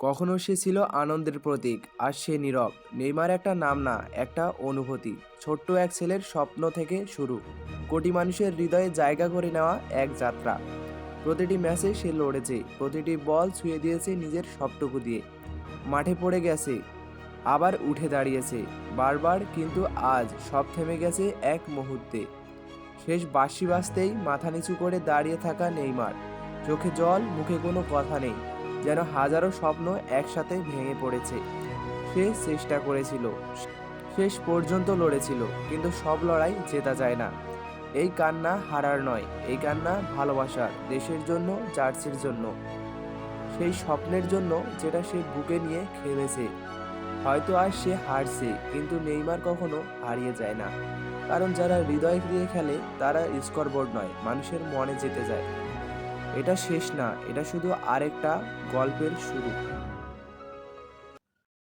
কখনো সে ছিল আনন্দের প্রতীক, আর সে নীরব। নেইমার একটা নাম না, একটা অনুভূতি। ছোট্ট এক ছেলের স্বপ্ন থেকে শুরু, কোটি মানুষের হৃদয়ে জায়গা করে নেওয়া এক যাত্রা। প্রতিটি ম্যাচে সে লড়েছে, প্রতিটি বল ছুঁয়ে দিয়েছে নিজের সবটুকু দিয়ে। মাঠে পড়ে গেছে, আবার উঠে দাঁড়িয়েছে বারবার, কিন্তু আজ সব থেমে গেছে এক মুহূর্তে। শেষ বাঁশি বাজতেই মাথা নিচু করে দাঁড়িয়ে থাকা নেইমার, চোখে জল, মুখে কোনো কথা নেই, যেন হাজারো স্বপ্ন একসাথে ভেঙে পড়েছে। সে চেষ্টা করেছিল, শেষ পর্যন্ত লড়েছিল, কিন্তু সব লড়াই জেতা যায় না। এই কান্না হারার নয়, এই কান্না ভালোবাসার, দেশের জন্য, জার্সির জন্য, সেই স্বপ্নের জন্য যেটা সে বুকে নিয়ে খেলেছে। হয়তো আজ সে হারছে, কিন্তু নেইমার কখনো হারিয়ে যায় না। কারণ যারা হৃদয় দিয়ে খেলে তারা স্কোরবোর্ড নয়, মানুষের মনে যেতে যায়। এটা শেষ না, এটা শুধু আরেকটা গল্পের শুরু।